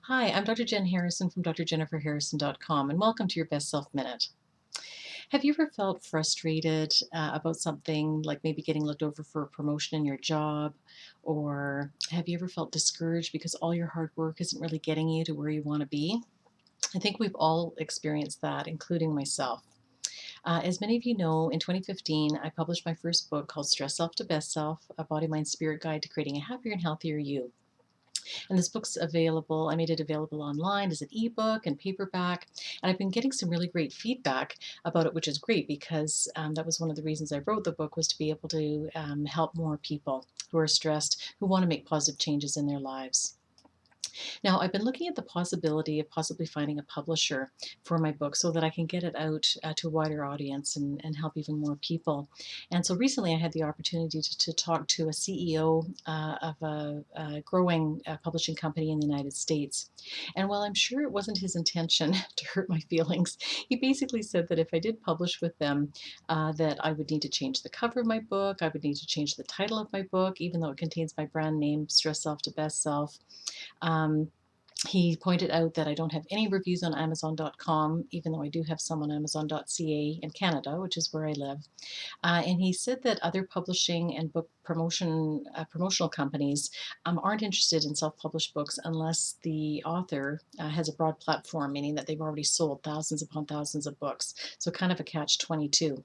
Hi, I'm Dr. Jen Harrison from drjenniferharrison.com, and welcome to your Best Self Minute. Have you ever felt frustrated about something, like maybe getting looked over for a promotion in your job? Or have you ever felt discouraged because all your hard work isn't really getting you to where you want to be? I think we've all experienced that, including myself. As many of you know, in 2015, I published my first book called Stress Self to Best Self, a Body, Mind, Spirit Guide to Creating a Happier and Healthier You. And this book's available. I made it available online as an ebook and paperback. And I've been getting some really great feedback about it, which is great because that was one of the reasons I wrote the book, was to be able to help more people who are stressed, who want to make positive changes in their lives. Now, I've been looking at the possibility of possibly finding a publisher for my book so that I can get it out to a wider audience and help even more people. And so recently I had the opportunity to talk to a CEO of a growing publishing company in the United States. And while I'm sure it wasn't his intention to hurt my feelings, he basically said that if I did publish with them, that I would need to change the cover of my book, I would need to change the title of my book, even though it contains my brand name, Stress Self to Best Self. Um, he pointed out that I don't have any reviews on Amazon.com, even though I do have some on Amazon.ca in Canada, which is where I live. And he said that other publishing and book promotional companies aren't interested in self-published books unless the author has a broad platform, meaning that they've already sold thousands upon thousands of books. So kind of a catch-22.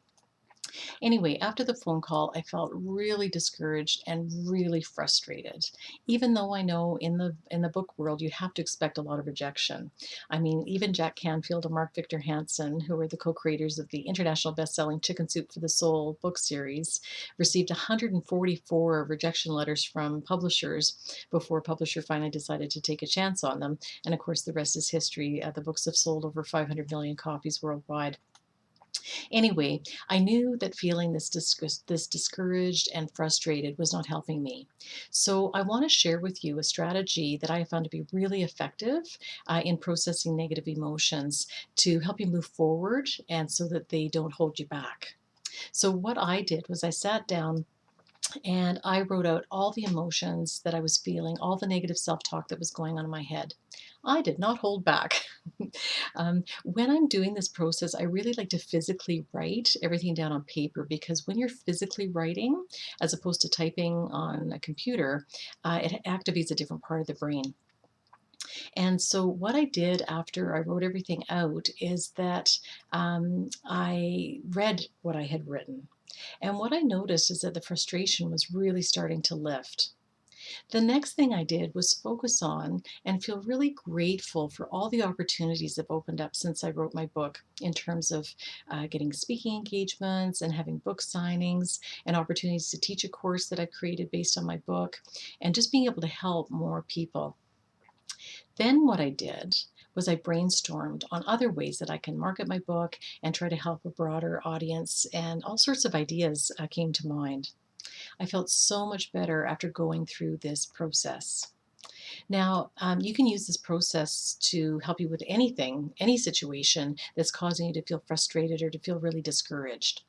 Anyway, after the phone call, I felt really discouraged and really frustrated. Even though I know in the book world you have to expect a lot of rejection. I mean, even Jack Canfield and Mark Victor Hansen, who are the co-creators of the international best-selling Chicken Soup for the Soul book series, received 144 rejection letters from publishers before a publisher finally decided to take a chance on them. And of course, the rest is history. The books have sold over 500 million copies worldwide. Anyway, I knew that feeling this discouraged and frustrated was not helping me. So I want to share with you a strategy that I have found to be really effective in processing negative emotions to help you move forward and so that they don't hold you back. So what I did was I sat down and I wrote out all the emotions that I was feeling, all the negative self-talk that was going on in my head. I did not hold back. When I'm doing this process, I really like to physically write everything down on paper, because when you're physically writing, as opposed to typing on a computer, it activates a different part of the brain. And so what I did after I wrote everything out is that I read what I had written. And what I noticed is that the frustration was really starting to lift. The next thing I did was focus on and feel really grateful for all the opportunities that have opened up since I wrote my book, in terms of getting speaking engagements and having book signings and opportunities to teach a course that I've created based on my book, and just being able to help more people. Then what I did was I brainstormed on other ways that I can market my book and try to help a broader audience, and all sorts of ideas came to mind. I felt so much better after going through this process. Now, you can use this process to help you with anything, any situation that's causing you to feel frustrated or to feel really discouraged.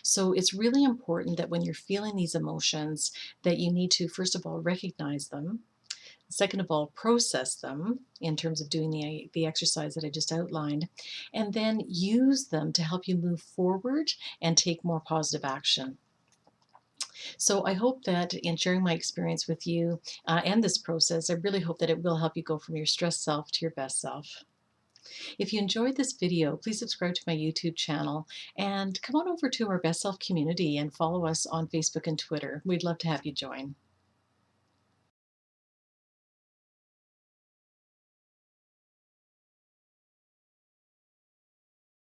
So it's really important that when you're feeling these emotions, that you need to, first of all, recognize them. Second of all, process them in terms of doing the exercise that I just outlined, and then use them to help you move forward and take more positive action. So I hope that in sharing my experience with you and this process, I really hope that it will help you go from your stressed self to your best self. If you enjoyed this video, please subscribe to my YouTube channel and come on over to our Best Self community and follow us on Facebook and Twitter. We'd love to have you join.